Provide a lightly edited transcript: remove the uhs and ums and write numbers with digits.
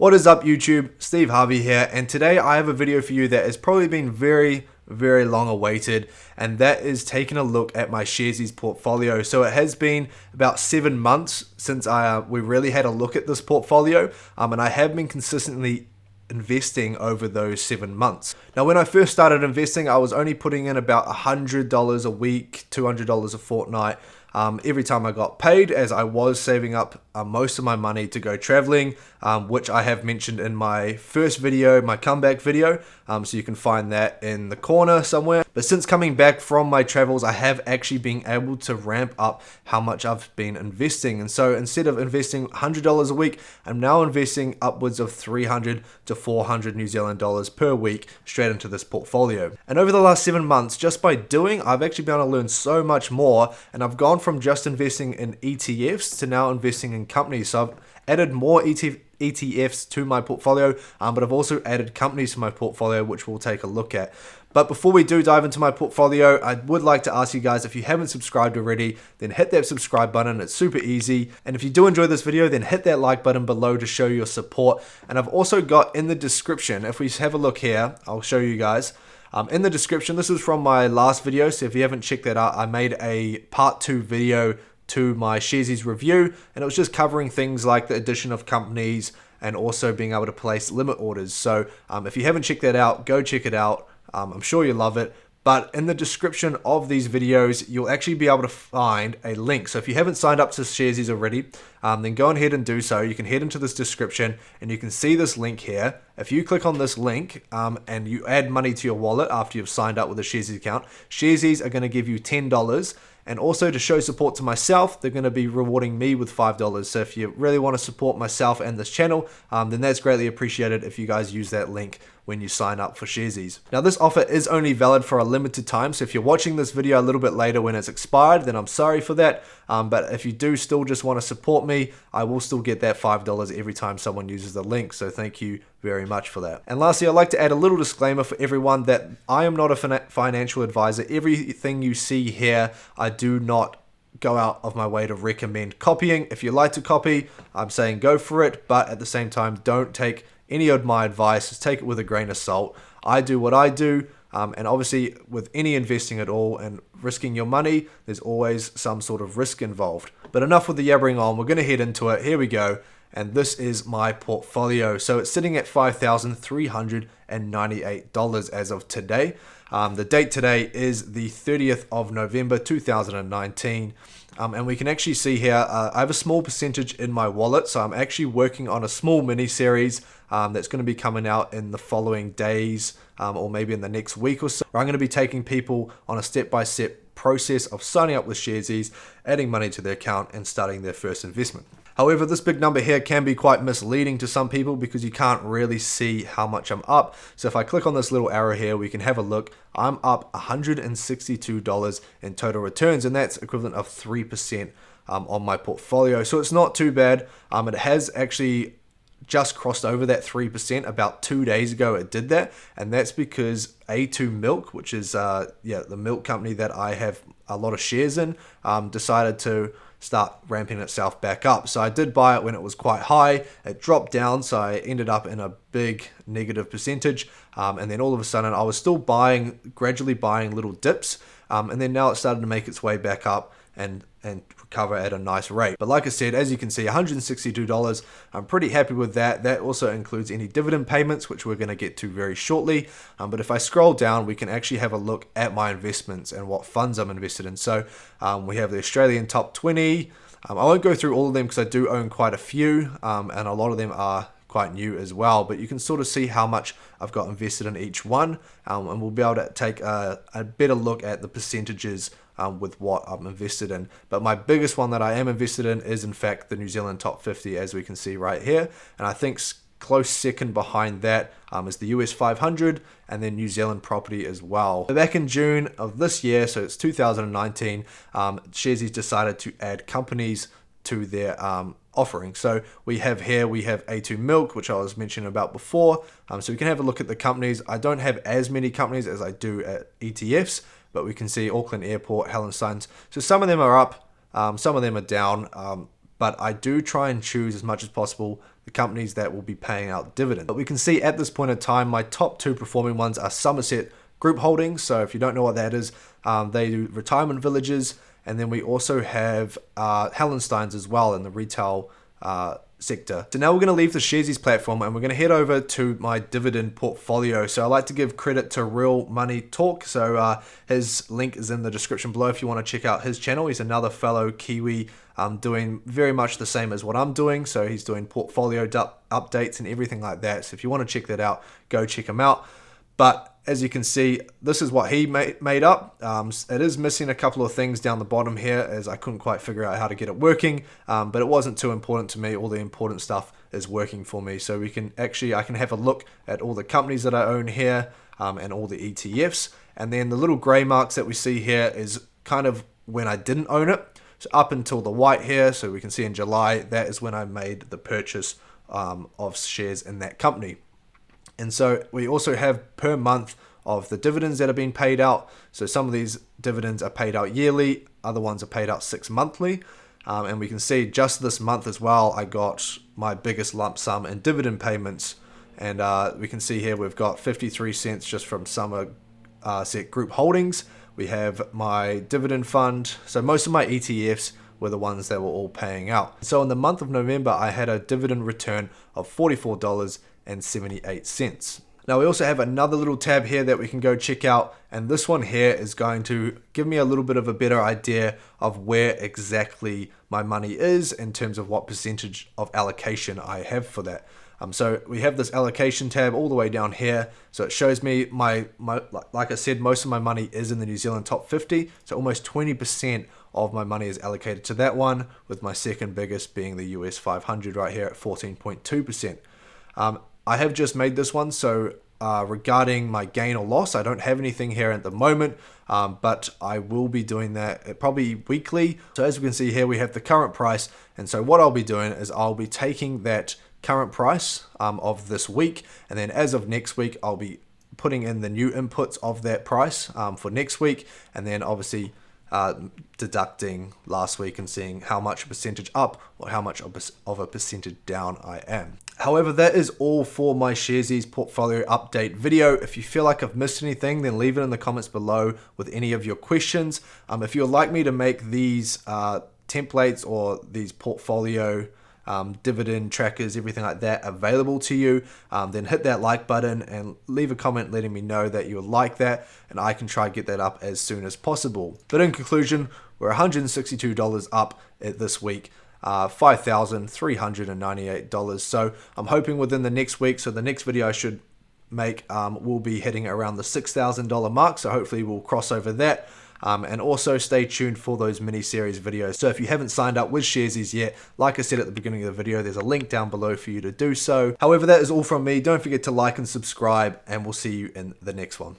What is up YouTube? Steve Harvey here, and today I have a video for you that has probably been very long awaited, and that is taking a look at my Sharesies portfolio. So it has been about 7 months since we really had a look at this portfolio, and I have been consistently investing over those 7 months. Now, when I first started investing, I was only putting in about $100 a week, $200 a fortnight, every time I got paid, as I was saving up most of my money to go traveling, which I have mentioned in my first video, my comeback video, so you can find that in the corner somewhere. But since coming back from my travels, I have actually been able to ramp up how much I've been investing. And so instead of investing $100 a week, I'm now investing upwards of 300 to 400 New Zealand dollars per week straight into this portfolio. And over the last 7 months, just by doing, I've actually been able to learn so much more, and I've gone from just investing in ETFs to now investing in companies. So I've added more ETFs to my portfolio, but I've also added companies to my portfolio, which we'll take a look at. But before we do dive into my portfolio, I would like to ask you guys, if you haven't subscribed already, then hit that subscribe button. It's super easy. And if you do enjoy this video, then hit that like button below to show your support. And I've also got in the description, if we have a look here, I'll show you guys. In the description, this is from my last video, so if you haven't checked that out, I made a part 2 video to my Sharesies review, and it was just covering things like the addition of companies and also being able to place limit orders. So if you haven't checked that out, go check it out. I'm sure you'll love it. But in the description of these videos, you'll actually be able to find a link. So if you haven't signed up to Sharesies already, then go ahead and do so. You can head into this description and you can see this link here. If you click on this link and you add money to your wallet after you've signed up with a Sharesies account, Sharesies are going to give you $10. And also, to show support to myself, they're going to be rewarding me with $5. So if you really want to support myself and this channel, then that's greatly appreciated if you guys use that link when you sign up for Sharesies. Now, this offer is only valid for a limited time. So if you're watching this video a little bit later when it's expired, then I'm sorry for that. But if you do still just want to support me, I will still get that $5 every time someone uses the link. So thank you very much for that. And lastly, I'd like to add a little disclaimer for everyone that I am not a financial advisor. Everything you see here, I do not go out of my way to recommend copying. If you like to copy, I'm saying go for it, but at the same time, don't take any of my advice. Just take it with a grain of salt. I do what I do, and obviously with any investing at all and risking your money, there's always some sort of risk involved. But enough with the yabbering on, we're going to head into it. Here we go. And this is my portfolio. So it's sitting at $5,398 as of today. The date today is the 30th of November 2019. And we can actually see here, I have a small percentage in my wallet. So I'm actually working on a small mini series that's going to be coming out in the following days, or maybe in the next week or so. I'm going to be taking people on a step-by-step process of signing up with Sharesies, adding money to their account, and starting their first investment. However, this big number here can be quite misleading to some people because you can't really see how much I'm up. So if I click on this little arrow here, we can have a look. I'm up $162 in total returns, and that's equivalent of 3% on my portfolio. So it's not too bad. It has actually just crossed over that 3% about 2 days ago. It did that, and that's because A2 Milk, which is the milk company that I have a lot of shares in, decided to start ramping itself back up. So I did buy it when it was quite high. It dropped down, so I ended up in a big negative percentage. And then all of a sudden, I was still gradually buying little dips. And then now it started to make its way back up and recover at a nice rate. But like I said, as you can see, $162, I'm pretty happy with that. That also includes any dividend payments, which we're going to get to very shortly. But if I scroll down, we can actually have a look at my investments and what funds I'm invested in. So we have the Australian top 20. I won't go through all of them because I do own quite a few, and a lot of them are quite new as well, but you can sort of see how much I've got invested in each one, and we'll be able to take a better look at the percentages with what I'm invested in. But my biggest one that I am invested in is in fact the New Zealand top 50, as we can see right here, and I think close second behind that is the US 500 and then New Zealand property as well. So back in June of this year, so it's 2019, Sharesies decided to add companies to their offering. So we have A2 Milk, which I was mentioning about before. So we can have a look at the companies. I don't have as many companies as I do at ETFs, but we can see Auckland Airport, Helen Sons. So some of them are up, some of them are down, but I do try and choose as much as possible the companies that will be paying out dividends. But we can see at this point in time, my top 2 performing ones are Somerset Group Holdings. So if you don't know what that is, they do retirement villages. And then we also have Hallensteins as well in the retail sector. So now we're going to leave the Sharesies platform and we're going to head over to my dividend portfolio. So I like to give credit to Real Money Talk. So his link is in the description below if you want to check out his channel. He's another fellow Kiwi doing very much the same as what I'm doing. So he's doing portfolio updates and everything like that. So if you want to check that out, go check him out. But as you can see, this is what he made up. It is missing a couple of things down the bottom here as I couldn't quite figure out how to get it working, but it wasn't too important to me. All the important stuff is working for me. So I can have a look at all the companies that I own here and all the ETFs. And then the little gray marks that we see here is kind of when I didn't own it. So up until the white here, so we can see in July, that is when I made the purchase of shares in that company. And so we also have per month of the dividends that are being paid out. So some of these dividends are paid out yearly, other ones are paid out 6 monthly. And we can see just this month as well, I got my biggest lump sum in dividend payments. And we can see here we've got 53 cents just from Somerset Group Holdings. We have my dividend fund. So most of my ETFs were the ones that were all paying out. So in the month of November, I had a dividend return of $44.78. Now we also have another little tab here that we can go check out, and this one here is going to give me a little bit of a better idea of where exactly my money is in terms of what percentage of allocation I have for that. So we have this allocation tab all the way down here. So it shows me my like I said, most of my money is in the New Zealand top 50. So almost 20% of my money is allocated to that one, with my second biggest being the US 500 right here at 14.2%. I have just made this one, so regarding my gain or loss, I don't have anything here at the moment, but I will be doing that probably weekly. So as we can see here, we have the current price, and so what I'll be doing is I'll be taking that current price of this week, and then as of next week, I'll be putting in the new inputs of that price for next week, and then obviously deducting last week and seeing how much percentage up or how much of a percentage down I am. However, that is all for my Sharesies portfolio update video. If you feel like I've missed anything, then leave it in the comments below with any of your questions. If you'd like me to make these templates or these portfolio dividend trackers, everything like that available to you, then hit that like button and leave a comment letting me know that you like that, and I can try to get that up as soon as possible. But in conclusion, we're $162 up this week, $5,398. So I'm hoping within the next week, so the next video I should make will be hitting around the $6,000 mark, so hopefully we'll cross over that. And also stay tuned for those mini series videos. So if you haven't signed up with Sharesies yet, like I said at the beginning of the video, there's a link down below for you to do so. However, that is all from me. Don't forget to like and subscribe, and we'll see you in the next one.